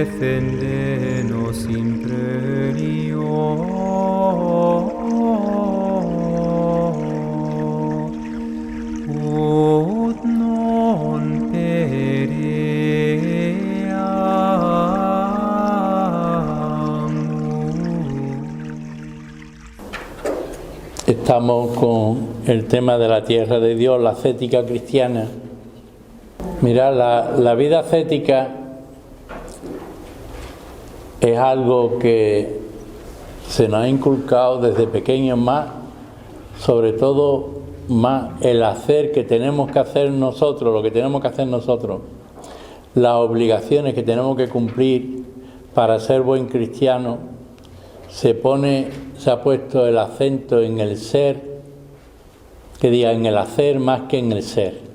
defendenos imperio, ut non pereamus. Estamos con el tema de la tierra de Dios, la ascética cristiana. Mirad, la vida ascética es algo que se nos ha inculcado desde pequeños más, sobre todo más el hacer que tenemos que hacer nosotros, lo que tenemos que hacer nosotros, las obligaciones que tenemos que cumplir para ser buen cristiano. Se ha puesto el acento en el ser, que diga en el hacer más que en el ser.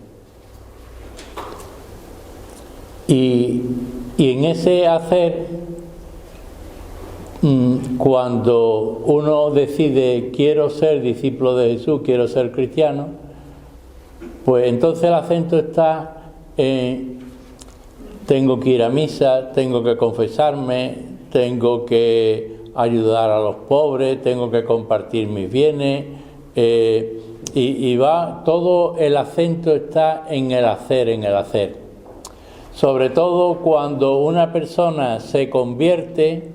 Y en ese hacer, cuando uno decide quiero ser discípulo de Jesús, quiero ser cristiano, pues entonces el acento está en tengo que ir a misa, tengo que confesarme, tengo que ayudar a los pobres, tengo que compartir mis bienes, y va, todo el acento está en el hacer, en el hacer. Sobre todo cuando una persona se convierte,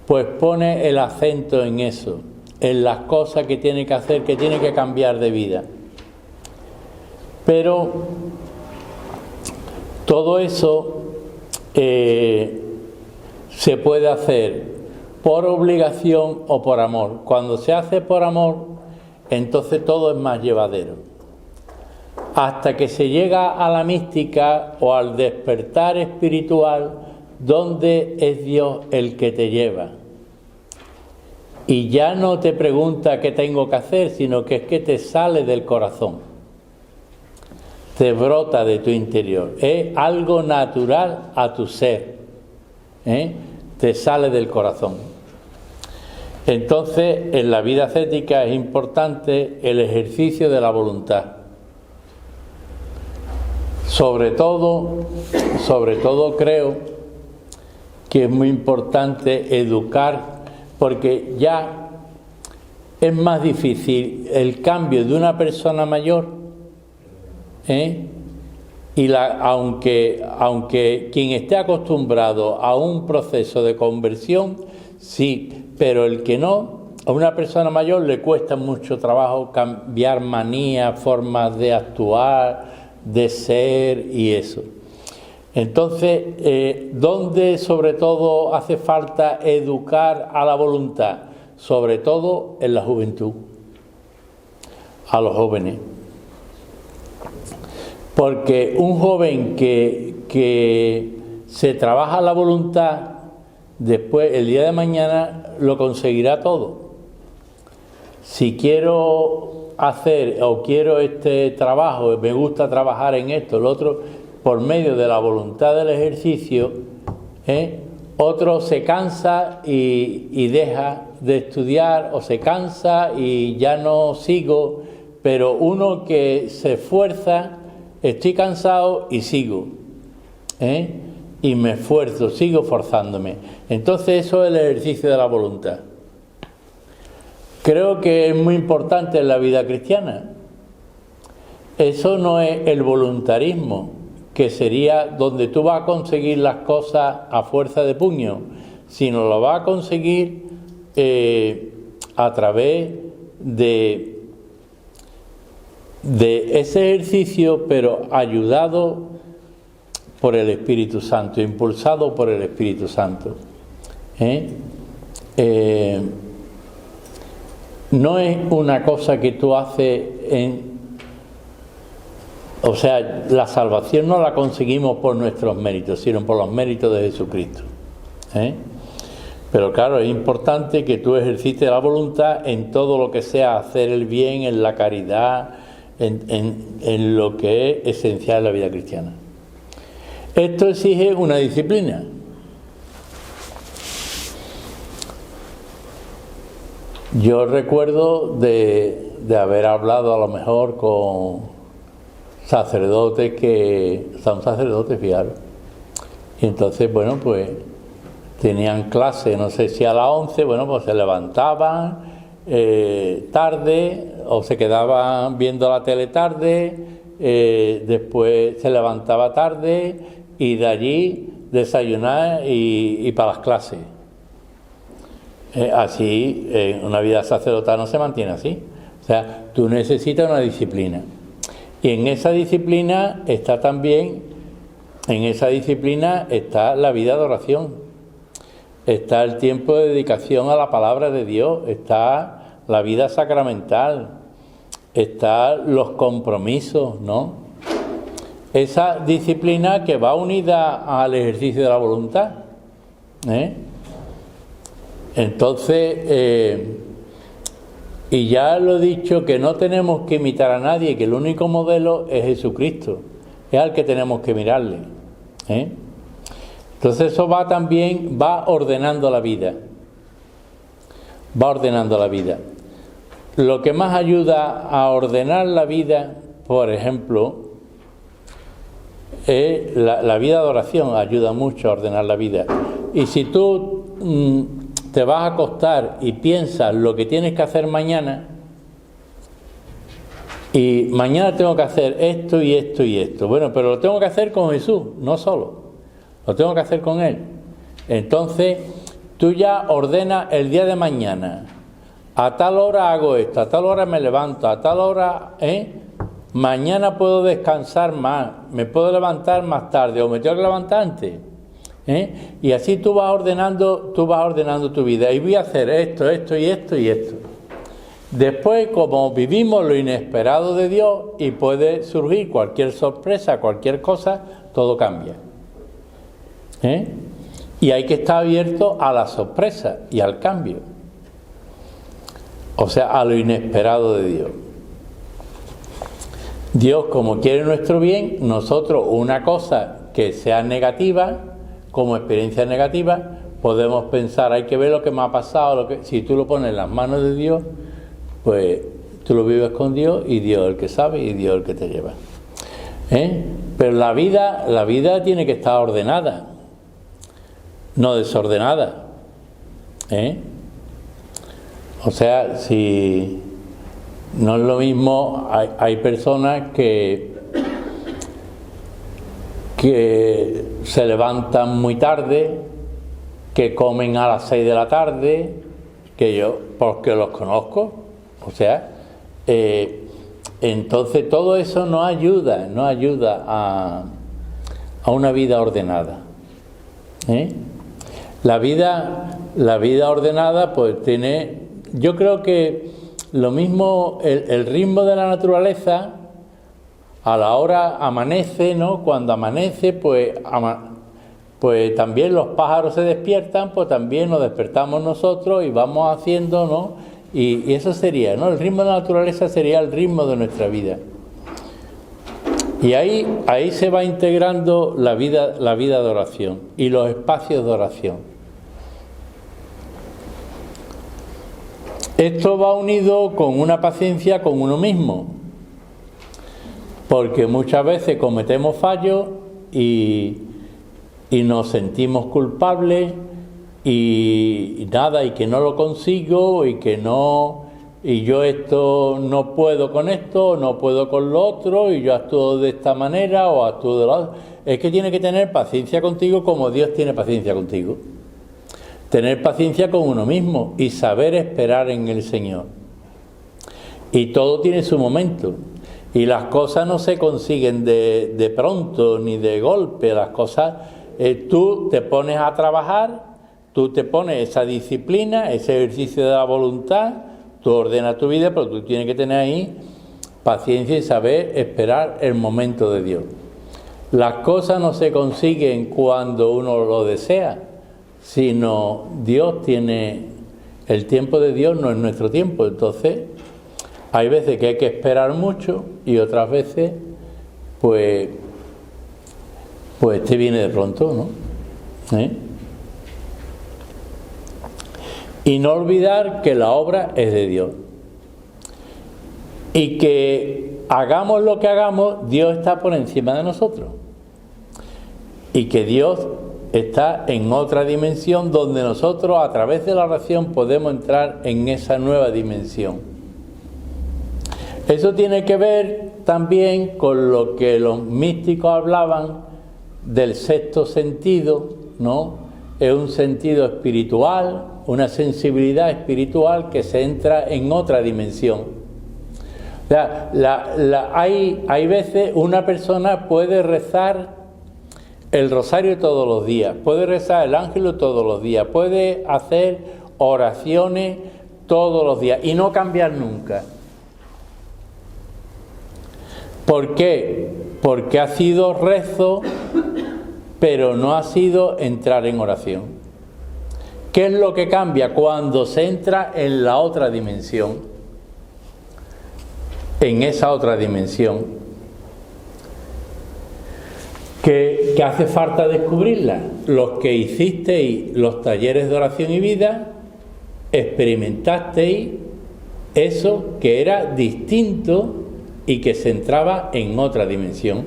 pues pone el acento en eso, en las cosas que tiene que hacer, que tiene que cambiar de vida. Pero todo eso se puede hacer por obligación o por amor. Cuando se hace por amor, entonces todo es más llevadero. Hasta que se llega a la mística o al despertar espiritual, donde es Dios el que te lleva. Y ya no te pregunta qué tengo que hacer, sino que es que te sale del corazón. Te brota de tu interior. Es algo natural a tu ser. Te sale del corazón. Entonces, en la vida ascética es importante el ejercicio de la voluntad. Sobre todo creo que es muy importante educar, porque ya es más difícil el cambio de una persona mayor, aunque quien esté acostumbrado a un proceso de conversión, sí, pero el que no, a una persona mayor le cuesta mucho trabajo cambiar manías, formas de actuar, de ser y eso. Entonces, ¿dónde sobre todo hace falta educar a la voluntad? Sobre todo en la juventud, a los jóvenes. Porque un joven que se trabaja la voluntad, después, el día de mañana, lo conseguirá todo. Si quiero hacer o quiero este trabajo, me gusta trabajar en esto, lo otro, por medio de la voluntad del ejercicio, otro se cansa y deja de estudiar, o se cansa y ya no sigo, pero uno que se esfuerza, estoy cansado y sigo, y me esfuerzo, sigo forzándome. Entonces eso es el ejercicio de la voluntad. Creo que es muy importante en la vida cristiana. Eso no es el voluntarismo, que sería donde tú vas a conseguir las cosas a fuerza de puño, sino lo vas a conseguir a través de ese ejercicio, pero ayudado por el Espíritu Santo, impulsado por el Espíritu Santo. No es una cosa que tú haces o sea, la salvación no la conseguimos por nuestros méritos, sino por los méritos de Jesucristo. Pero claro, es importante que tú ejercites la voluntad en todo lo que sea hacer el bien, en la caridad, en lo que es esencial en la vida cristiana. Esto exige una disciplina. Yo recuerdo de haber hablado a lo mejor con sacerdotes son sacerdotes, fijaros, Y entonces, bueno, pues tenían clase, no sé si a las 11, bueno, pues se levantaban tarde o se quedaban viendo la tele tarde, después se levantaba tarde y de allí desayunar y para las clases. Así, una vida sacerdotal no se mantiene así. O sea, tú necesitas una disciplina. Y en esa disciplina está también, la vida de oración. Está el tiempo de dedicación a la palabra de Dios, está la vida sacramental, están los compromisos, ¿no? Esa disciplina que va unida al ejercicio de la voluntad. Entonces, y ya lo he dicho, que no tenemos que imitar a nadie, que el único modelo es Jesucristo, es al que tenemos que mirarle. Entonces eso va ordenando la vida. Va ordenando la vida. Lo que más ayuda a ordenar la vida, por ejemplo, es la vida de oración, ayuda mucho a ordenar la vida. Y si tú te vas a acostar y piensas lo que tienes que hacer mañana, y mañana tengo que hacer esto y esto y esto, bueno, pero lo tengo que hacer con Jesús, no solo, lo tengo que hacer con Él. Entonces tú ya ordenas el día de mañana: a tal hora hago esto, a tal hora me levanto, a tal hora, mañana puedo descansar más, me puedo levantar más tarde o me tengo que levantar antes. Y así tú vas ordenando tu vida. Y voy a hacer esto, esto y esto y esto. Después, como vivimos lo inesperado de Dios y puede surgir cualquier sorpresa, cualquier cosa, todo cambia. Y hay que estar abierto a la sorpresa y al cambio. O sea, a lo inesperado de Dios. Dios, como quiere nuestro bien, nosotros una cosa que sea negativa, como experiencia negativa, podemos pensar, hay que ver lo que me ha pasado, si tú lo pones en las manos de Dios, pues tú lo vives con Dios y Dios es el que sabe y Dios es el que te lleva. Pero la vida tiene que estar ordenada, no desordenada. O sea, si no es lo mismo, hay personas que se levantan muy tarde, que comen a las 6 de la tarde, que yo, porque los conozco, o sea, entonces todo eso no ayuda a una vida ordenada. La vida ordenada pues tiene, yo creo que lo mismo, el ritmo de la naturaleza. A la hora amanece, ¿no? Cuando amanece, pues también los pájaros se despiertan, pues también nos despertamos nosotros y vamos haciendo, ¿no? Y eso sería, ¿no? El ritmo de la naturaleza sería el ritmo de nuestra vida. Y ahí se va integrando la vida de oración y los espacios de oración. Esto va unido con una paciencia con uno mismo. Porque muchas veces cometemos fallos y nos sentimos culpables y que no lo consigo y yo esto no puedo con esto, no puedo con lo otro y yo actúo de esta manera o actúo de la otra. Es que tienes que tener paciencia contigo como Dios tiene paciencia contigo. Tener paciencia con uno mismo y saber esperar en el Señor. Y todo tiene su momento. Y las cosas no se consiguen de pronto ni de golpe. Las cosas, tú te pones a trabajar, tú te pones esa disciplina, ese ejercicio de la voluntad, tú ordenas tu vida, pero tú tienes que tener ahí paciencia y saber esperar el momento de Dios. Las cosas no se consiguen cuando uno lo desea, sino Dios tiene, el tiempo de Dios no es nuestro tiempo. Entonces hay veces que hay que esperar mucho y otras veces pues te viene de pronto, ¿no? Y no olvidar que la obra es de Dios y que hagamos lo que hagamos, Dios está por encima de nosotros y que Dios está en otra dimensión donde nosotros a través de la oración podemos entrar en esa nueva dimensión. Eso tiene que ver también con lo que los místicos hablaban del sexto sentido, ¿no? Es un sentido espiritual, una sensibilidad espiritual que se entra en otra dimensión. O sea, hay veces una persona puede rezar el rosario todos los días, puede rezar el ángel todos los días, puede hacer oraciones todos los días y no cambiar nunca. ¿Por qué? Porque ha sido rezo, pero no ha sido entrar en oración. ¿Qué es lo que cambia cuando se entra en la otra dimensión? En esa otra dimensión. ¿Que hace falta descubrirla? Los que hicisteis los talleres de oración y vida, experimentasteis eso que era distinto y que se entraba en otra dimensión.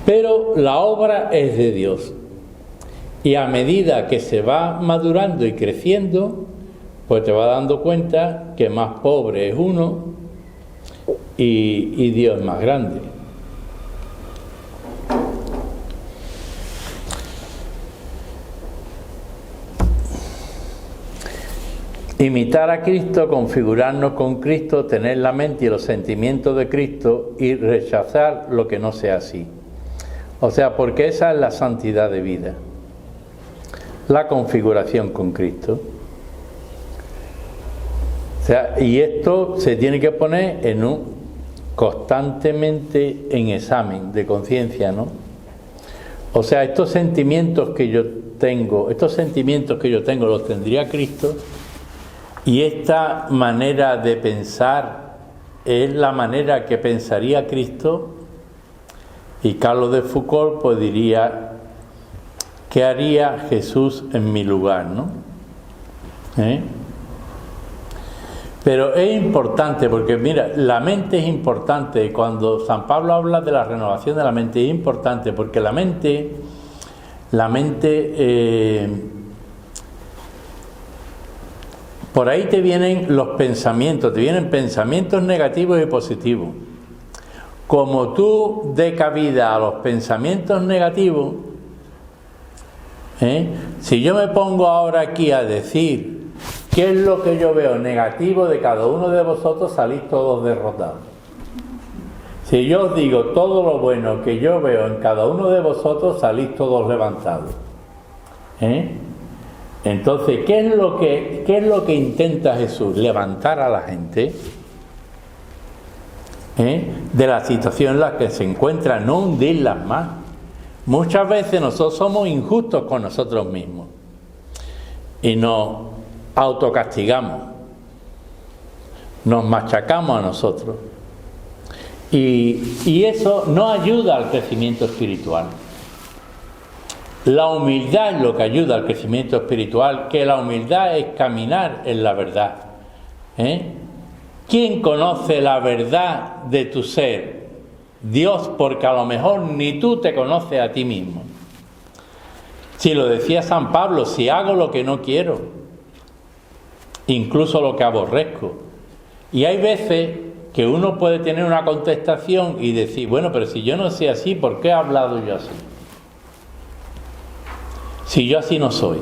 Pero la obra es de Dios. Y a medida que se va madurando y creciendo, pues te vas dando cuenta que más pobre es uno y Dios es más grande. Imitar a Cristo, configurarnos con Cristo, tener la mente y los sentimientos de Cristo y rechazar lo que no sea así. O sea, porque esa es la santidad de vida, la configuración con Cristo. O sea, y esto se tiene que poner constantemente en examen de conciencia, ¿no? O sea, estos sentimientos que yo tengo, los tendría Cristo. Y esta manera de pensar es la manera que pensaría Cristo, y Carlos de Foucault pues diría: ¿qué haría Jesús en mi lugar, no? Pero es importante, porque mira, la mente es importante. Cuando San Pablo habla de la renovación de la mente, es importante porque la mente por ahí te vienen los pensamientos, te vienen pensamientos negativos y positivos. Como tú des cabida a los pensamientos negativos, si yo me pongo ahora aquí a decir qué es lo que yo veo negativo de cada uno de vosotros, salís todos derrotados. Si yo os digo todo lo bueno que yo veo en cada uno de vosotros, salís todos levantados. Entonces, ¿qué es lo que intenta Jesús? Levantar a la gente de la situación en la que se encuentra, no hundirlas más. Muchas veces nosotros somos injustos con nosotros mismos y nos autocastigamos, nos machacamos a nosotros, y eso no ayuda al crecimiento espiritual. La humildad es lo que ayuda al crecimiento espiritual, que la humildad es caminar en la verdad. ¿Quién conoce la verdad de tu ser? Dios, porque a lo mejor ni tú te conoces a ti mismo. Si lo decía San Pablo, si hago lo que no quiero, incluso lo que aborrezco. Y hay veces que uno puede tener una contestación y decir: bueno, pero si yo no soy así, ¿por qué he hablado yo así? Si yo así no soy.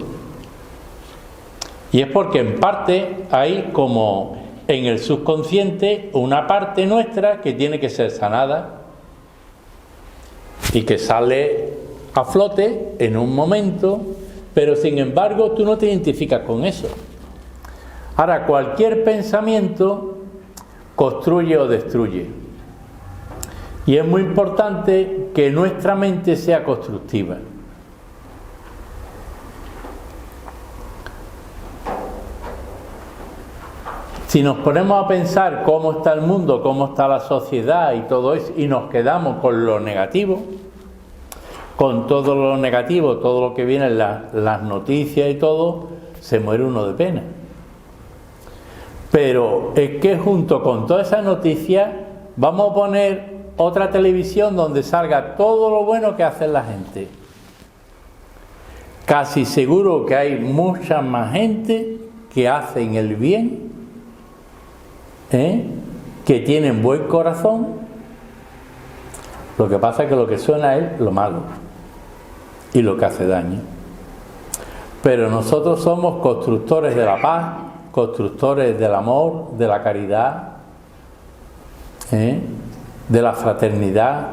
Y es porque en parte hay como en el subconsciente una parte nuestra que tiene que ser sanada y que sale a flote en un momento, pero sin embargo tú no te identificas con eso. Ahora, cualquier pensamiento construye o destruye, y es muy importante que nuestra mente sea constructiva. Si nos ponemos a pensar cómo está el mundo, cómo está la sociedad y todo eso, y nos quedamos con lo negativo, con todo lo negativo, todo lo que viene en las noticias y todo, se muere uno de pena. Pero es que junto con todas esas noticias vamos a poner otra televisión donde salga todo lo bueno que hace la gente. Casi seguro que hay mucha más gente que hacen el bien, que tienen buen corazón. Lo que pasa es que lo que suena es lo malo y lo que hace daño. Pero nosotros somos constructores de la paz, constructores del amor, de la caridad, de la fraternidad.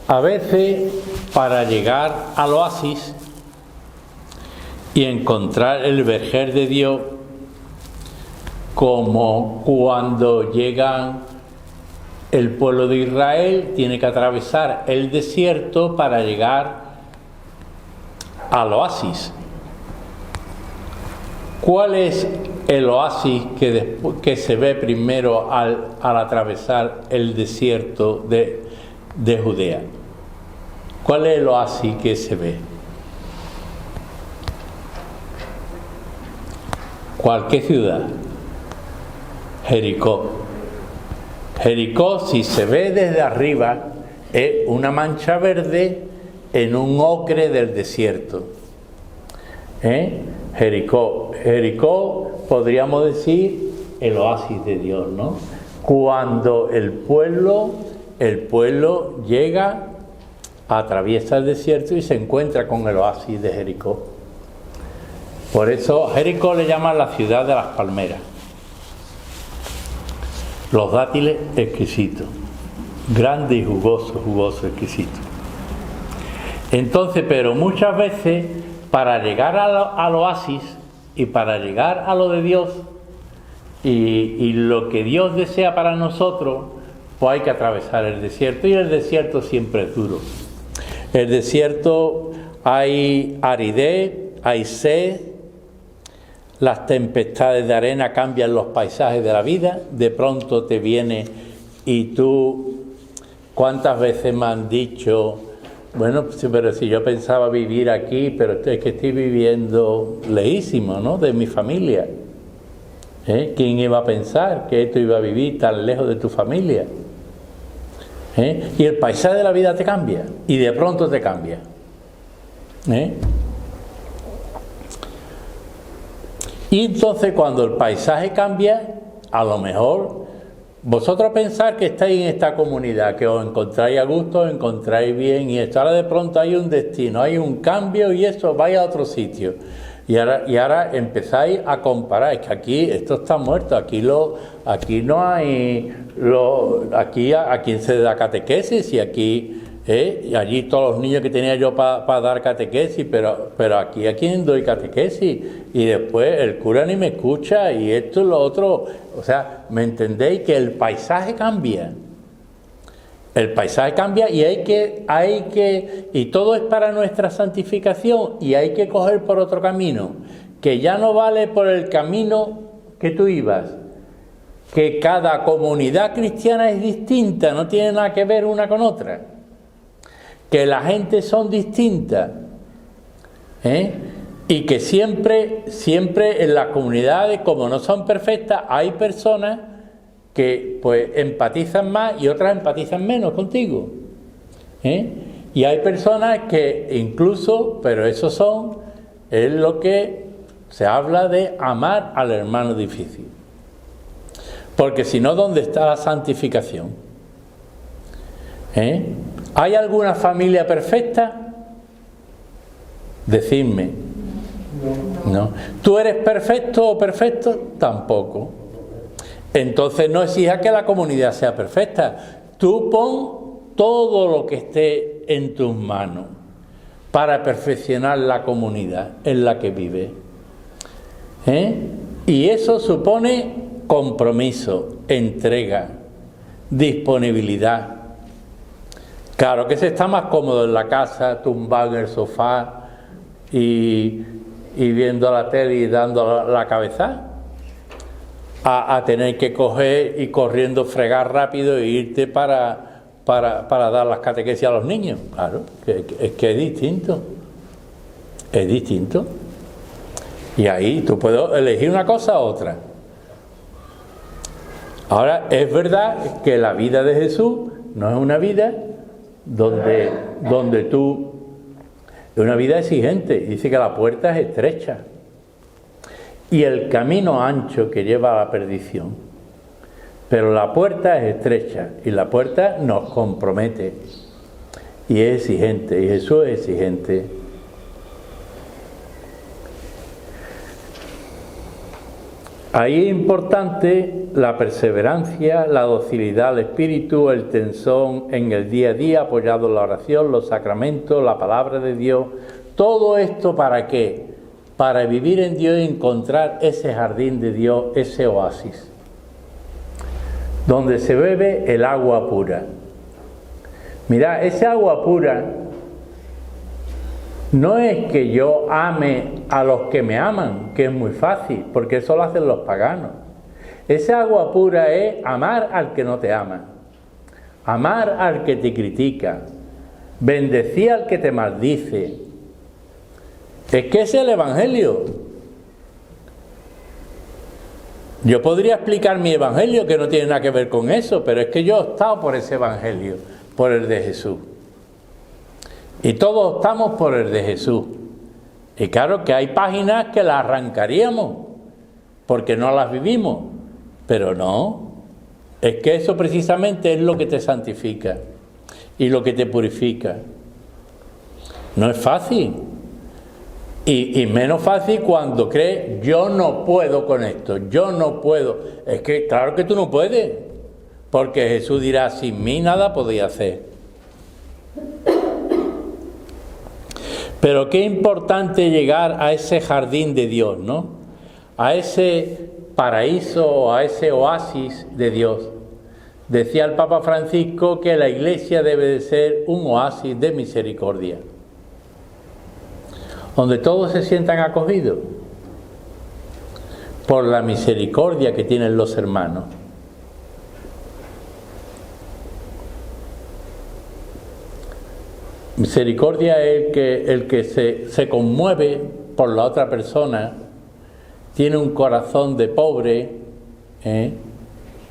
A veces, para llegar al oasis y encontrar el vergel de Dios, como cuando llegan el pueblo de Israel, tiene que atravesar el desierto para llegar al oasis. ¿Cuál es el oasis que se ve primero al atravesar el desierto de Judea? ¿Cuál es el oasis que se ve? ¿Cualquier ciudad? Jericó. Jericó, si se ve desde arriba, es una mancha verde en un ocre del desierto. Jericó. Jericó, podríamos decir, el oasis de Dios, ¿no? Cuando el pueblo llega, atraviesa el desierto y se encuentra con el oasis de Jericó. Por eso Jericó le llaman la ciudad de las palmeras. Los dátiles exquisitos, grandes y jugosos, exquisitos. Entonces, pero muchas veces, para llegar al oasis y para llegar a lo de Dios y lo que Dios desea para nosotros, pues hay que atravesar el desierto, y el desierto siempre es duro. El desierto hay aridez, hay sed, las tempestades de arena cambian los paisajes de la vida. De pronto te viene y tú, ¿cuántas veces me han dicho, bueno, pero si yo pensaba vivir aquí, pero es que estoy viviendo lejísimo, ¿no?, de mi familia? ¿Quién iba a pensar que esto iba a vivir tan lejos de tu familia? Y el paisaje de la vida te cambia, y de pronto te cambia. Y entonces, cuando el paisaje cambia, a lo mejor vosotros pensáis que estáis en esta comunidad, que os encontráis a gusto, os encontráis bien, y esto ahora de pronto hay un destino, hay un cambio, y eso vais a otro sitio. Y ahora empezáis a comparar, es que aquí esto está muerto, aquí no hay aquí a quien se da catequesis, y aquí y allí todos los niños que tenía yo para dar catequesis, pero aquí a quien doy catequesis, y después el cura ni me escucha, y esto y lo otro. O sea, ¿me entendéis? Que el paisaje cambia. El paisaje cambia, y hay que y todo es para nuestra santificación, y hay que coger por otro camino, que ya no vale por el camino que tú ibas, que cada comunidad cristiana es distinta, no tiene nada que ver una con otra, que la gente son distintas, y que siempre en las comunidades, como no son perfectas, hay personas que pues empatizan más y otras empatizan menos contigo, y hay personas que incluso, pero eso es lo que se habla de amar al hermano difícil, porque si no, ¿dónde está la santificación? ¿Hay alguna familia perfecta? Decidme. No. ¿Tú eres perfecto o perfecto? Tampoco. Entonces no exijas que la comunidad sea perfecta. Tú pon todo lo que esté en tus manos para perfeccionar la comunidad en la que vives. Y eso supone compromiso, entrega, disponibilidad. Claro que se está más cómodo en la casa, tumbado en el sofá y viendo la tele y dando la cabeza, a tener que coger y corriendo fregar rápido e irte para dar las catequesis a los niños. Claro, es que es distinto. Es distinto. Y ahí tú puedes elegir una cosa u otra. Ahora, es verdad que la vida de Jesús no es una vida donde tú... Es una vida exigente. Dice que la puerta es estrecha y el camino ancho que lleva a la perdición. Pero la puerta es estrecha y la puerta nos compromete y es exigente, y Jesús es exigente. Ahí es importante la perseverancia, la docilidad al espíritu, el tensón en el día a día, apoyado en la oración, los sacramentos, la palabra de Dios. Todo esto, ¿para qué? Para vivir en Dios y encontrar ese jardín de Dios, ese oasis, donde se bebe el agua pura. Mirad, ese agua pura no es que yo ame a los que me aman, que es muy fácil, porque eso lo hacen los paganos. Ese agua pura es amar al que no te ama, amar al que te critica, bendecir al que te maldice. Es que ese es el Evangelio. Yo podría explicar mi Evangelio, que no tiene nada que ver con eso, pero es que yo he optado por ese Evangelio, por el de Jesús. Y todos optamos por el de Jesús. Y claro que hay páginas que las arrancaríamos, porque no las vivimos, pero no. Es que eso precisamente es lo que te santifica y lo que te purifica. No es fácil. Y menos fácil cuando crees, yo no puedo con esto, yo no puedo. Es que claro que tú no puedes, porque Jesús dirá, sin mí nada podéis hacer. Pero qué importante llegar a ese jardín de Dios, ¿no? A ese paraíso, a ese oasis de Dios. Decía el Papa Francisco que la Iglesia debe de ser un oasis de misericordia, donde todos se sientan acogidos por la misericordia que tienen los hermanos. Misericordia es el que se conmueve por la otra persona, tiene un corazón de pobre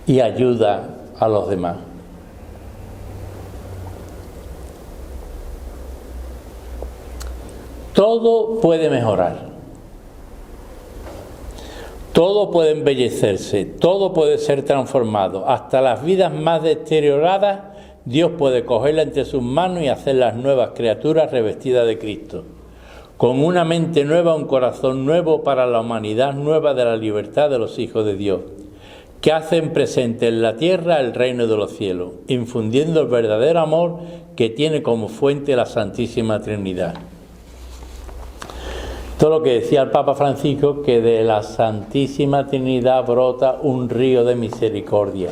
y ayuda a los demás. Todo puede mejorar, todo puede embellecerse, todo puede ser transformado, hasta las vidas más deterioradas. Dios puede cogerla entre sus manos y hacerlas nuevas criaturas revestidas de Cristo, con una mente nueva, un corazón nuevo para la humanidad nueva de la libertad de los hijos de Dios, que hacen presente en la tierra el reino de los cielos, infundiendo el verdadero amor que tiene como fuente la Santísima Trinidad. Todo lo que decía el Papa Francisco, que de la Santísima Trinidad brota un río de misericordia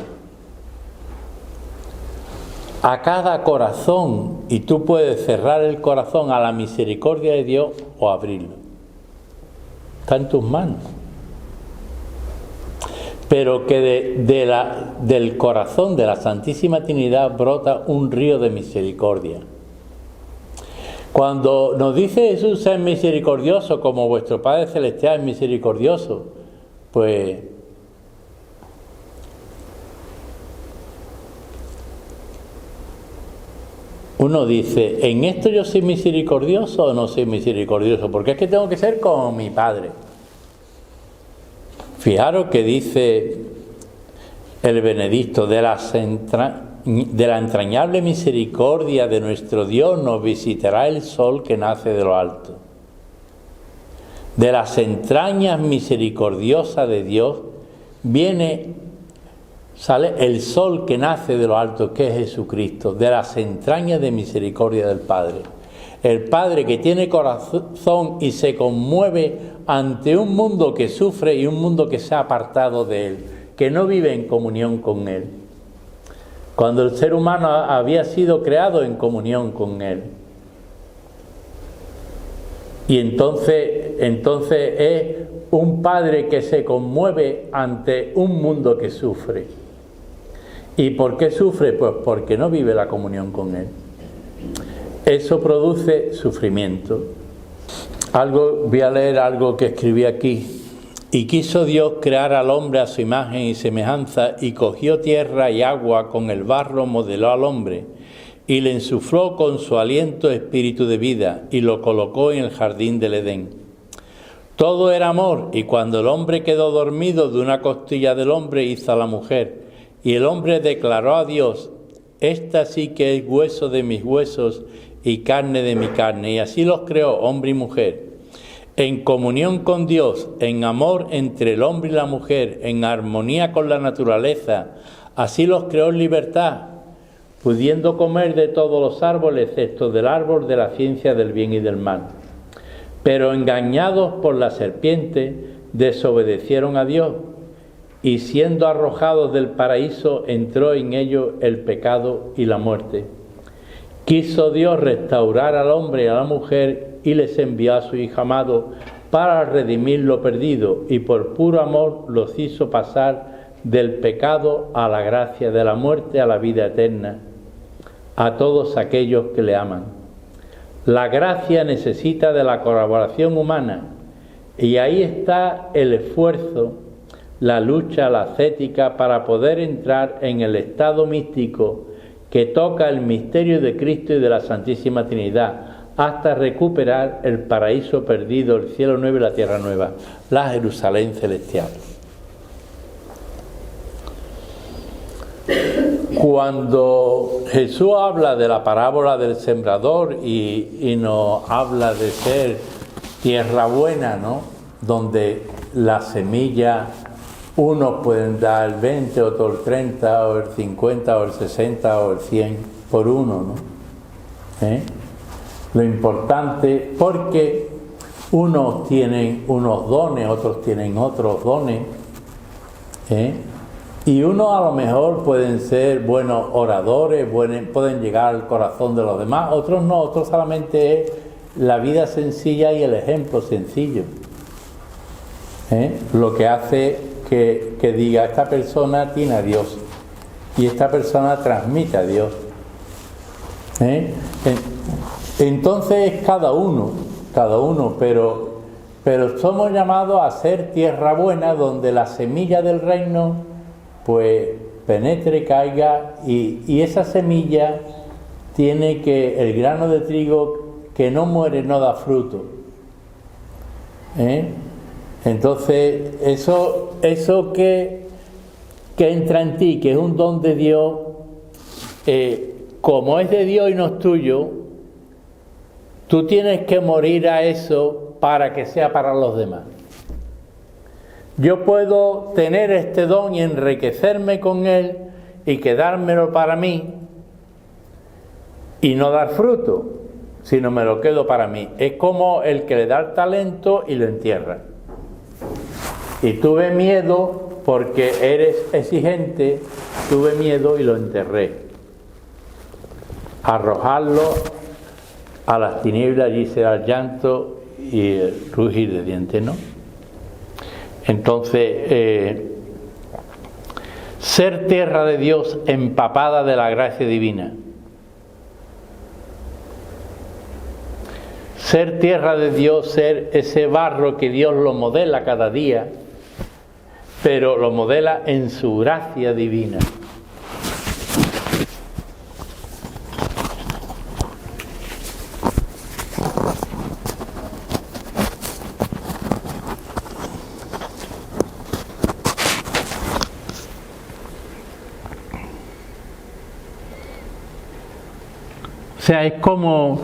a cada corazón, y tú puedes cerrar el corazón a la misericordia de Dios o abrirlo. Está en tus manos. Pero que del corazón de la Santísima Trinidad brota un río de misericordia. Cuando nos dice Jesús, sed misericordioso como vuestro Padre Celestial es misericordioso, pues uno dice, ¿en esto yo soy misericordioso o no soy misericordioso? Porque es que tengo que ser como mi Padre. Fijaros que dice el Benedicto, de la entrañable misericordia de nuestro Dios nos visitará el sol que nace de lo alto. De las entrañas misericordiosas de Dios sale el sol que nace de lo alto, que es Jesucristo, de las entrañas de misericordia del Padre. El Padre que tiene corazón y se conmueve ante un mundo que sufre y un mundo que se ha apartado de Él, que no vive en comunión con Él. Cuando el ser humano había sido creado en comunión con Él. Y entonces es un Padre que se conmueve ante un mundo que sufre. ¿Y por qué sufre? Pues porque no vive la comunión con Él. Eso produce sufrimiento. Voy a leer algo que escribí aquí. Y quiso Dios crear al hombre a su imagen y semejanza, y cogió tierra y agua, con el barro modeló al hombre, y le insufló con su aliento espíritu de vida, y lo colocó en el jardín del Edén. Todo era amor, y cuando el hombre quedó dormido, de una costilla del hombre hizo a la mujer, y el hombre declaró a Dios: esta sí que es hueso de mis huesos y carne de mi carne, y así los creó, hombre y mujer. En comunión con Dios, en amor entre el hombre y la mujer, en armonía con la naturaleza, así los creó en libertad, pudiendo comer de todos los árboles, excepto del árbol de la ciencia del bien y del mal. Pero engañados por la serpiente, desobedecieron a Dios, y siendo arrojados del paraíso, entró en ellos el pecado y la muerte. Quiso Dios restaurar al hombre y a la mujer, y les envió a su Hijo amado para redimir lo perdido, y por puro amor los hizo pasar del pecado a la gracia, de la muerte a la vida eterna, a todos aquellos que le aman. La gracia necesita de la colaboración humana, y ahí está el esfuerzo, la lucha, la ascética, para poder entrar en el estado místico que toca el misterio de Cristo y de la Santísima Trinidad, hasta recuperar el paraíso perdido, el cielo nuevo y la tierra nueva, la Jerusalén celestial. Cuando Jesús habla de la parábola del sembrador y nos habla de ser tierra buena, ¿no?, donde la semilla, unos pueden dar el 20, otros el 30, o el 50, o el 60, o el 100 por uno, ¿no? Lo importante, porque unos tienen unos dones, otros tienen otros dones, y unos a lo mejor pueden ser buenos oradores, pueden llegar al corazón de los demás, otros no, otros solamente es la vida sencilla y el ejemplo sencillo, lo que hace que diga: esta persona tiene a Dios y esta persona transmite a Dios. Entonces cada uno, pero somos llamados a ser tierra buena, donde la semilla del reino pues penetre, caiga, y esa semilla tiene que, el grano de trigo que no muere no da fruto. Entonces eso que entra en ti, que es un don de Dios, como es de Dios y no es tuyo, tú tienes que morir a eso para que sea para los demás. Yo puedo tener este don y enriquecerme con él y quedármelo para mí y no dar fruto, sino me lo quedo para mí. Es como el que le da el talento y lo entierra. Y tuve miedo porque eres exigente, tuve miedo y lo enterré. Arrojarlo a las tinieblas, allí será el llanto y el rugir de dientes, ¿no? Entonces, ser tierra de Dios empapada de la gracia divina. Ser tierra de Dios, ser ese barro que Dios lo modela cada día, pero lo modela en su gracia divina. O sea, es como,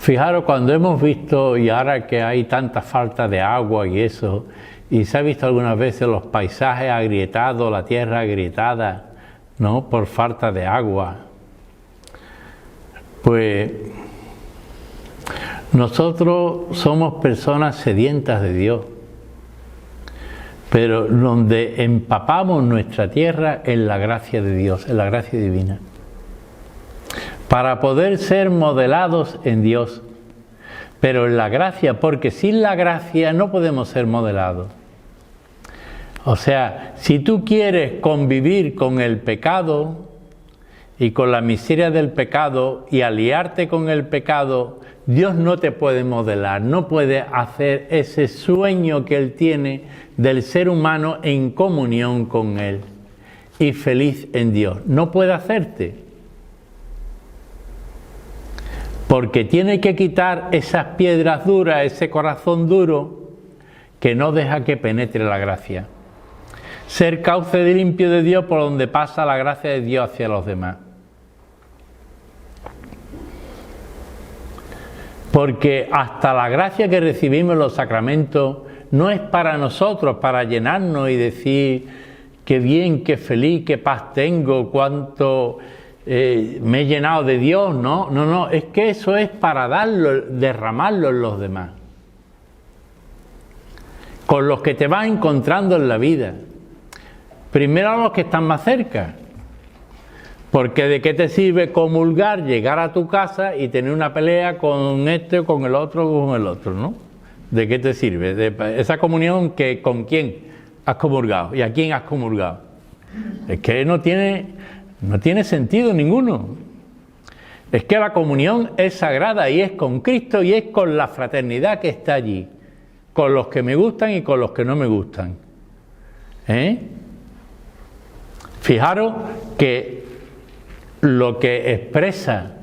fijaros, cuando hemos visto, y ahora que hay tanta falta de agua y eso, y se ha visto algunas veces los paisajes agrietados, la tierra agrietada, ¿no?, por falta de agua. Pues nosotros somos personas sedientas de Dios, pero donde empapamos nuestra tierra en la gracia de Dios, en la gracia divina, para poder ser modelados en Dios, pero en la gracia, porque sin la gracia no podemos ser modelados. O sea, si tú quieres convivir con el pecado y con la miseria del pecado y aliarte con el pecado, Dios no te puede modelar, no puede hacer ese sueño que Él tiene del ser humano en comunión con Él y feliz en Dios. No puede hacerte. Porque tiene que quitar esas piedras duras, ese corazón duro que no deja que penetre la gracia. Ser cauce de limpio de Dios por donde pasa la gracia de Dios hacia los demás. Porque hasta la gracia que recibimos en los sacramentos no es para nosotros, para llenarnos y decir qué bien, qué feliz, qué paz tengo, cuánto me he llenado de Dios. No, es que eso es para darlo, derramarlo en los demás. Con los que te vas encontrando en la vida. Primero a los que están más cerca. Porque ¿de qué te sirve comulgar, llegar a tu casa y tener una pelea con este, con el otro, ¿no? ¿De qué te sirve? De esa comunión que con quién has comulgado y a quién has comulgado. Es que no tiene sentido ninguno. Es que la comunión es sagrada y es con Cristo y es con la fraternidad que está allí. Con los que me gustan y con los que no me gustan. Fijaros que lo que expresa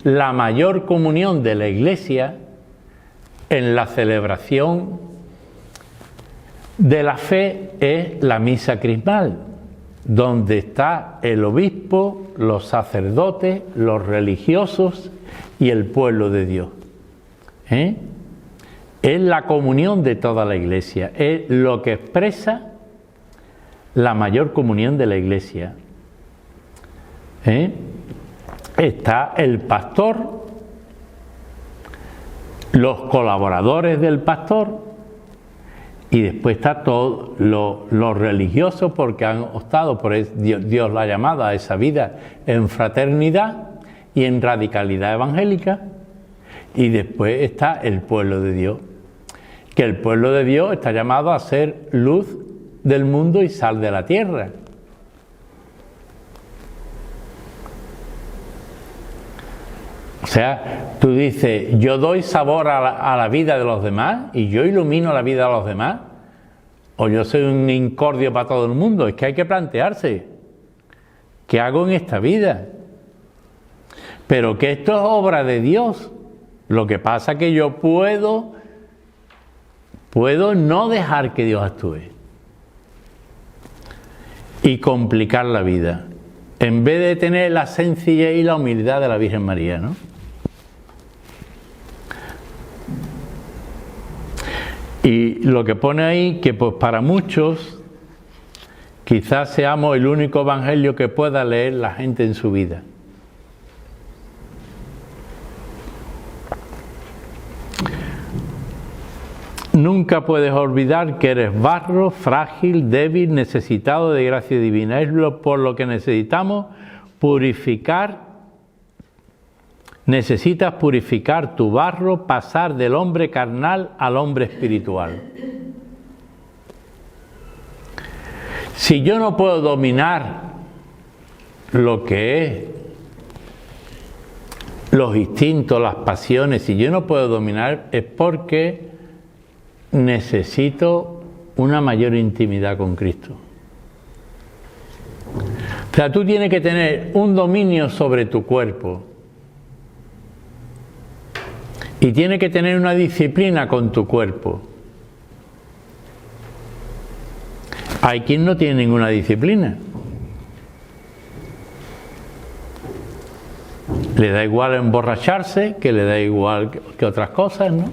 la mayor comunión de la Iglesia en la celebración de la fe es la misa crismal, donde está el obispo, los sacerdotes, los religiosos y el pueblo de Dios. Es la comunión de toda la Iglesia, es lo que expresa la mayor comunión de la Iglesia. Está el pastor, los colaboradores del pastor y después está todos los religiosos, porque han optado por Dios la ha llamado a esa vida en fraternidad y en radicalidad evangélica, y después está el pueblo de Dios, que el pueblo de Dios está llamado a ser luz del mundo y sal de la tierra. O sea, tú dices, yo doy sabor a la vida de los demás y yo ilumino la vida de los demás, o yo soy un incordio para todo el mundo. Es que hay que plantearse, ¿qué hago en esta vida? Pero que esto es obra de Dios. Lo que pasa es que yo puedo no dejar que Dios actúe y complicar la vida, en vez de tener la sencillez y la humildad de la Virgen María, ¿no? Y lo que pone ahí, que pues para muchos quizás seamos el único evangelio que pueda leer la gente en su vida. Nunca puedes olvidar que eres barro, frágil, débil, necesitado de gracia divina. Es por lo que necesitamos purificar. Necesitas purificar tu barro, pasar del hombre carnal al hombre espiritual. Si yo no puedo dominar lo que es los instintos, las pasiones, si yo no puedo dominar, es porque necesito una mayor intimidad con Cristo. O sea, tú tienes que tener un dominio sobre tu cuerpo. Y tienes que tener una disciplina con tu cuerpo. Hay quien no tiene ninguna disciplina. Le da igual emborracharse, que le da igual que otras cosas, ¿no?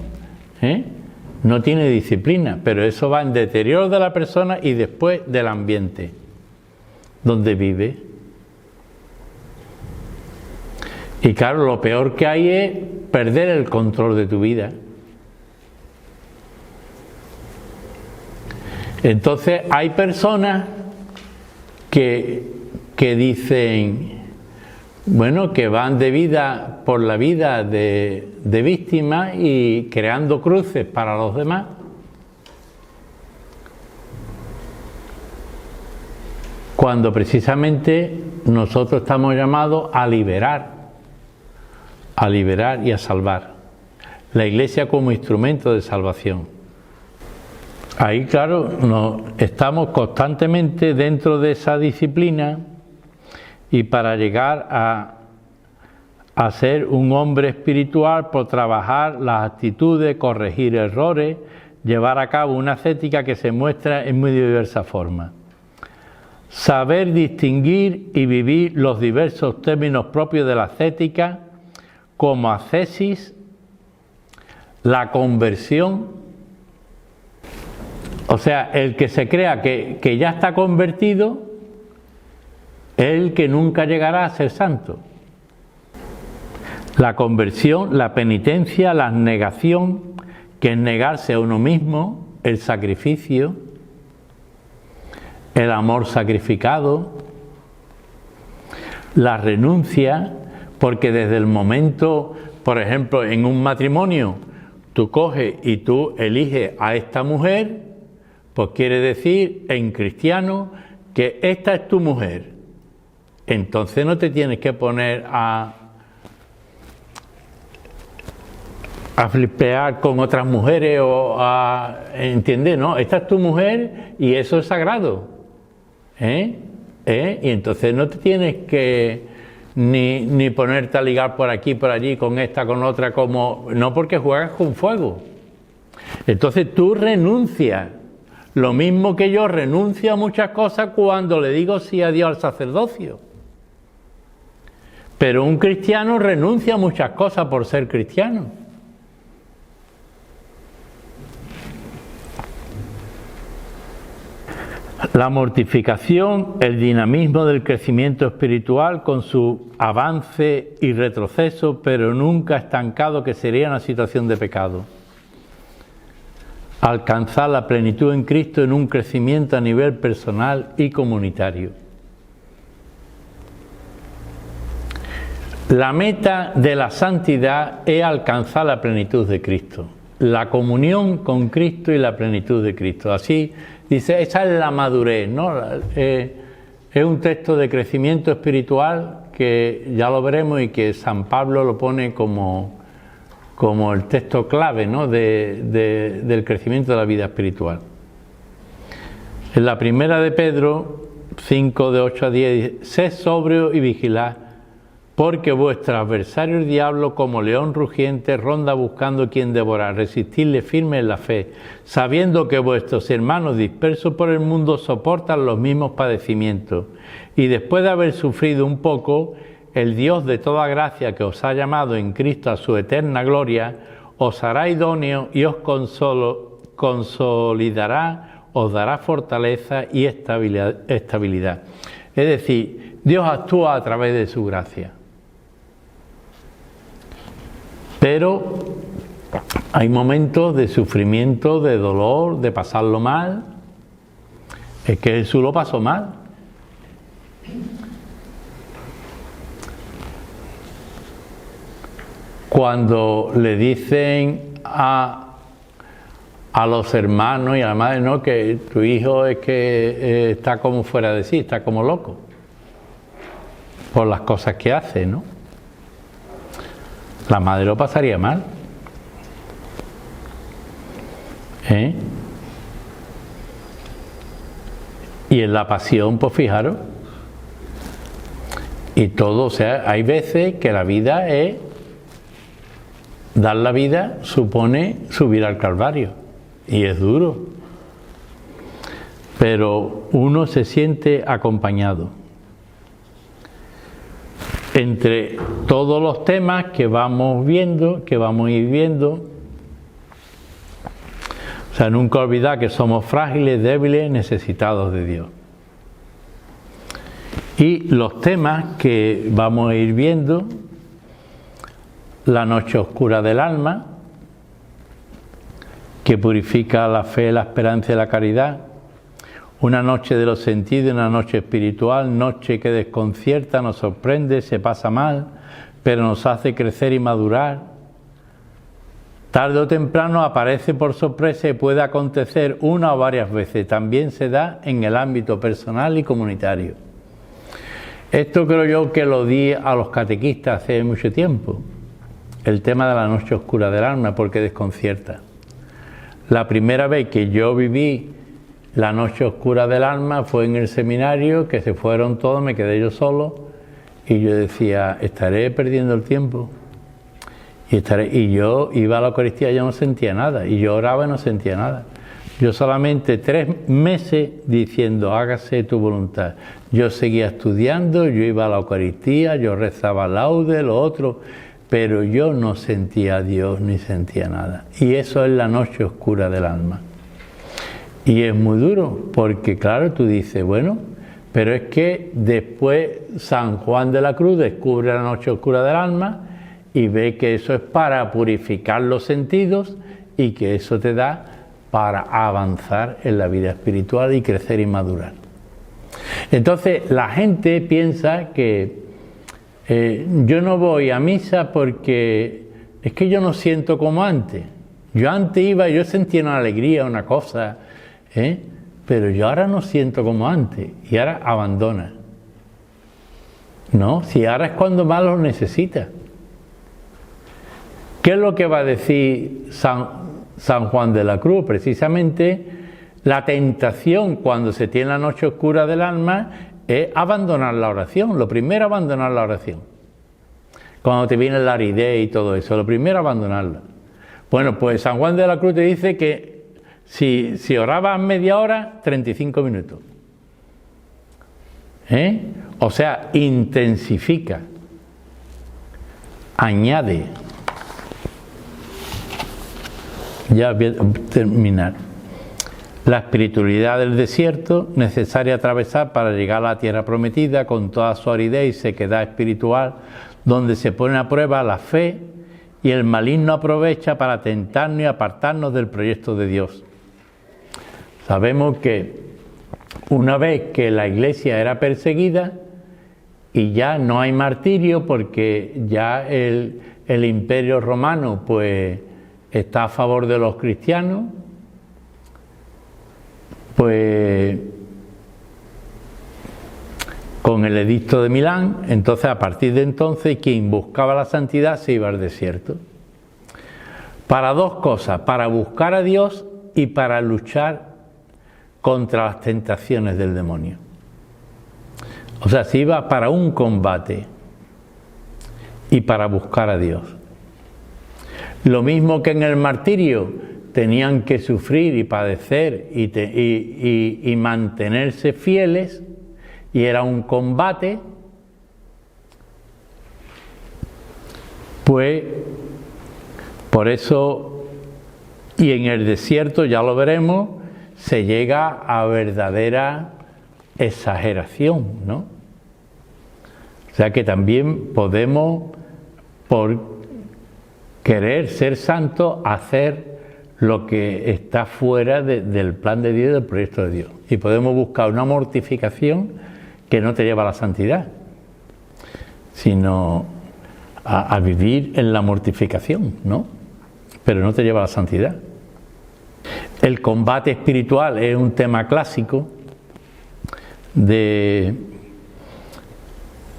No tiene disciplina, pero eso va en deterioro de la persona y después del ambiente donde vive. Y claro, lo peor que hay es perder el control de tu vida. Entonces hay personas que dicen, bueno, que van por la vida de víctimas y creando cruces para los demás. cuando precisamente nosotros estamos llamados a liberar y a salvar. La Iglesia como instrumento de salvación. Ahí, claro, estamos constantemente dentro de esa disciplina, y para llegar a ser un hombre espiritual, por trabajar las actitudes, corregir errores, llevar a cabo una ascética que se muestra en muy diversas formas. Saber distinguir y vivir los diversos términos propios de la ascética, como ascesis, la conversión. O sea, el que se crea que ya está convertido es el que nunca llegará a ser santo. La conversión, la penitencia, la abnegación, que es negarse a uno mismo, el sacrificio, el amor sacrificado, la renuncia, porque desde el momento, por ejemplo, en un matrimonio, tú coges y tú eliges a esta mujer, pues quiere decir en cristiano que esta es tu mujer. Entonces no te tienes que poner a flipear con otras mujeres o a... ¿Entiendes? No, esta es tu mujer y eso es sagrado. Y entonces no te tienes que ni ponerte a ligar por aquí, por allí, con esta, con otra, como... No, porque juegas con fuego. Entonces tú renuncias. Lo mismo que yo renuncio a muchas cosas cuando le digo sí a Dios al sacerdocio. Pero un cristiano renuncia a muchas cosas por ser cristiano. La mortificación, el dinamismo del crecimiento espiritual con su avance y retroceso, pero nunca estancado, que sería una situación de pecado. Alcanzar la plenitud en Cristo en un crecimiento a nivel personal y comunitario. La meta de la santidad es alcanzar la plenitud de Cristo, la comunión con Cristo y la plenitud de Cristo. Así dice, esa es la madurez, ¿no? Es un texto de crecimiento espiritual que ya lo veremos y que San Pablo lo pone como el texto clave, ¿no? del crecimiento de la vida espiritual. En la primera de Pedro 5, de 8 a 10, dice, sed sobrio y vigilad, porque vuestro adversario el diablo, como león rugiente, ronda buscando quien devorar. Resistidle firme en la fe, sabiendo que vuestros hermanos dispersos por el mundo soportan los mismos padecimientos. Y después de haber sufrido un poco, el Dios de toda gracia, que os ha llamado en Cristo a su eterna gloria, os hará idóneo y os consolidará, os dará fortaleza y estabilidad. Es decir, Dios actúa a través de su gracia. Pero hay momentos de sufrimiento, de dolor, de pasarlo mal. Es que Jesús lo pasó mal. Cuando le dicen a los hermanos y a la madre, no, que tu hijo es que está como fuera de sí, está como loco, por las cosas que hace, ¿no? La madre lo pasaría mal. Y en la pasión, pues fijaros, y todo, o sea, hay veces que la vida es, dar la vida supone subir al Calvario, y es duro, pero uno se siente acompañado. Entre todos los temas que vamos viendo, que vamos a ir viendo, o sea, nunca olvidar que somos frágiles, débiles, necesitados de Dios. Y los temas que vamos a ir viendo, la noche oscura del alma, que purifica la fe, la esperanza y la caridad, una noche de los sentidos, una noche espiritual, noche que desconcierta, nos sorprende, se pasa mal, pero nos hace crecer y madurar. Tarde o temprano aparece por sorpresa y puede acontecer una o varias veces. También se da en el ámbito personal y comunitario. Esto creo yo que lo di a los catequistas hace mucho tiempo. El tema de la noche oscura del alma, porque desconcierta. La primera vez que yo viví la noche oscura del alma fue en el seminario, que se fueron todos, me quedé yo solo, y yo decía, estaré perdiendo el tiempo. Y yo iba a la Eucaristía y yo no sentía nada, y yo oraba y no sentía nada. Yo solamente 3 meses diciendo, hágase tu voluntad. Yo seguía estudiando, yo iba a la Eucaristía, yo rezaba laude, lo otro, pero yo no sentía a Dios ni sentía nada. Y eso es la noche oscura del alma. Y es muy duro, porque claro, tú dices, bueno, pero es que después San Juan de la Cruz descubre la noche oscura del alma y ve que eso es para purificar los sentidos y que eso te da para avanzar en la vida espiritual y crecer y madurar. Entonces la gente piensa que yo no voy a misa porque es que yo no siento como antes. Yo antes iba y yo sentía una alegría, una cosa, pero yo ahora no siento como antes y ahora abandona. No, si ahora es cuando más lo necesita. ¿Qué es lo que va a decir San Juan de la Cruz? Precisamente la tentación cuando se tiene la noche oscura del alma es abandonar la oración. Lo primero, abandonar la oración. Cuando te viene la aridez y todo eso, lo primero, abandonarla. Bueno, pues San Juan de la Cruz te dice que si orabas media hora, 35 minutos. O sea, intensifica, añade. Ya voy a terminar. La espiritualidad del desierto, necesaria atravesar para llegar a la tierra prometida con toda su aridez y sequedad espiritual, donde se pone a prueba la fe y el maligno aprovecha para tentarnos y apartarnos del proyecto de Dios. Sabemos que una vez que la Iglesia era perseguida y ya no hay martirio porque ya el Imperio Romano pues está a favor de los cristianos, pues con el edicto de Milán, entonces a partir de entonces quien buscaba la santidad se iba al desierto. Para 2 cosas, para buscar a Dios y para luchar contra las tentaciones del demonio. O sea, se iba para un combate y para buscar a Dios. Lo mismo que en el martirio tenían que sufrir y padecer y mantenerse fieles, y era un combate, pues por eso, y en el desierto, ya lo veremos, se llega a verdadera exageración, ¿no? O sea que también podemos, por querer ser santos, hacer lo que está fuera del plan de Dios y del proyecto de Dios. Y podemos buscar una mortificación que no te lleva a la santidad, sino a vivir en la mortificación, ¿no? Pero no te lleva a la santidad. El combate espiritual es un tema clásico de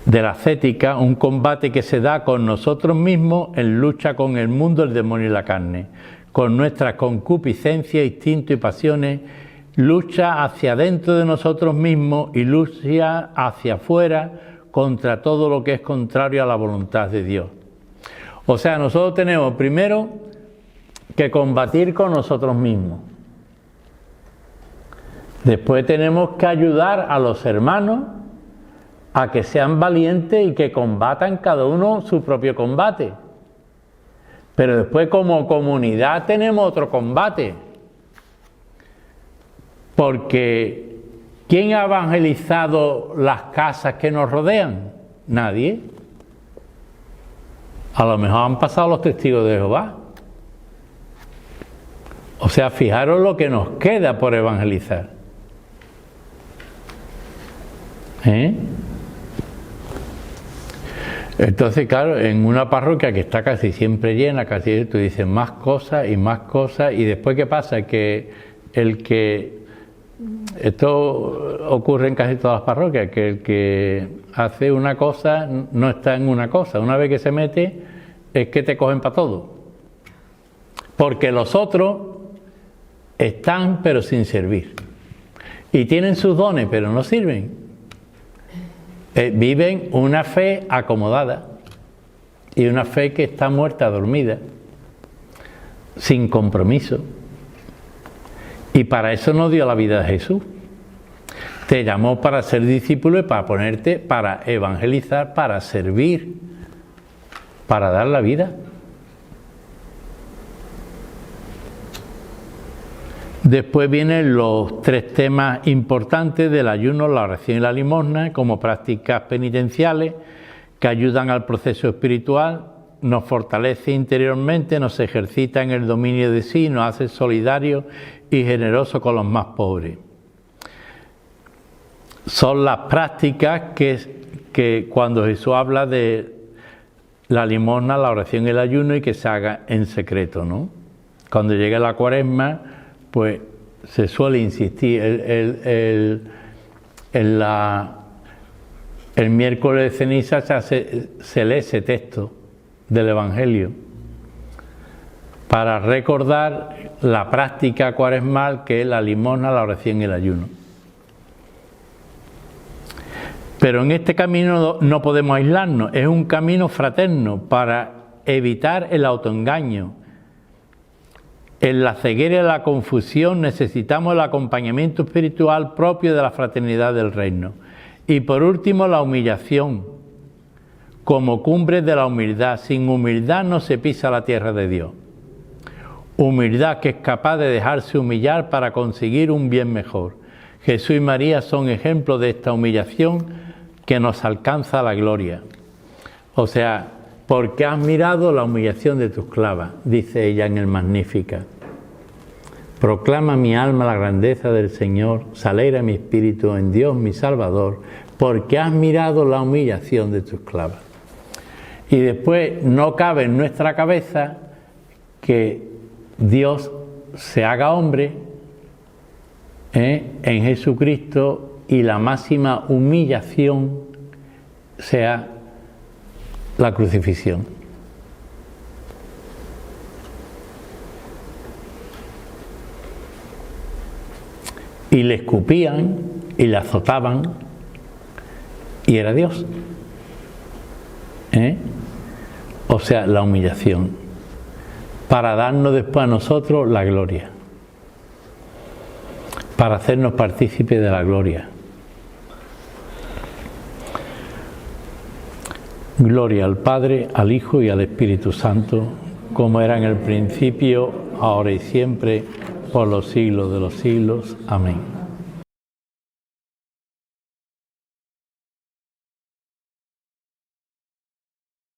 la ascética, un combate que se da con nosotros mismos en lucha con el mundo, el demonio y la carne, con nuestras concupiscencias, instintos y pasiones, lucha hacia dentro de nosotros mismos y lucha hacia afuera contra todo lo que es contrario a la voluntad de Dios. O sea, nosotros tenemos primero que combatir con nosotros mismos. Después tenemos que ayudar a los hermanos a que sean valientes y que combatan cada uno su propio combate. Pero después como comunidad tenemos otro combate. Porque ¿quién ha evangelizado las casas que nos rodean? Nadie. A lo mejor han pasado los testigos de Jehová. O sea, fijaros lo que nos queda por evangelizar. Entonces, claro, en una parroquia que está casi siempre llena, casi tú dices más cosas, y después ¿qué pasa? Que esto ocurre en casi todas las parroquias, que el que hace una cosa no está en una cosa, una vez que se mete es que te cogen para todo, porque los otros están pero sin servir, y tienen sus dones pero no sirven. Viven una fe acomodada y una fe que está muerta, dormida, sin compromiso. Y para eso nos dio la vida de Jesús. Te llamó para ser discípulo y para ponerte, para evangelizar, para servir, para dar la vida. Después vienen los 3 temas importantes del ayuno, la oración y la limosna, como prácticas penitenciales que ayudan al proceso espiritual, nos fortalece interiormente, nos ejercita en el dominio de sí, nos hace solidarios y generosos con los más pobres. Son las prácticas que cuando Jesús habla de la limosna, la oración y el ayuno, y que se haga en secreto, ¿no? Cuando llegue la Cuaresma, pues se suele insistir el miércoles de ceniza se lee ese texto del Evangelio para recordar la práctica cuaresmal, que es la limosna, la oración y el ayuno. Pero en este camino no podemos aislarnos, es un camino fraterno para evitar el autoengaño. En la ceguera y la confusión necesitamos el acompañamiento espiritual propio de la fraternidad del reino. Y por último, la humillación, como cumbre de la humildad. Sin humildad no se pisa la tierra de Dios. Humildad que es capaz de dejarse humillar para conseguir un bien mejor. Jesús y María son ejemplos de esta humillación que nos alcanza la gloria. O sea, porque has mirado la humillación de tu esclava, dice ella en el Magnífica. Proclama mi alma la grandeza del Señor, se alegra mi espíritu en Dios mi Salvador, porque has mirado la humillación de tu esclava. Y después no cabe en nuestra cabeza que Dios se haga hombre en Jesucristo y la máxima humillación sea la crucifixión. Y le escupían y le azotaban y era Dios. O sea, la humillación, para darnos después a nosotros la gloria, para hacernos partícipes de la gloria. Gloria al Padre, al Hijo y al Espíritu Santo, como era en el principio, ahora y siempre, por los siglos de los siglos. Amén.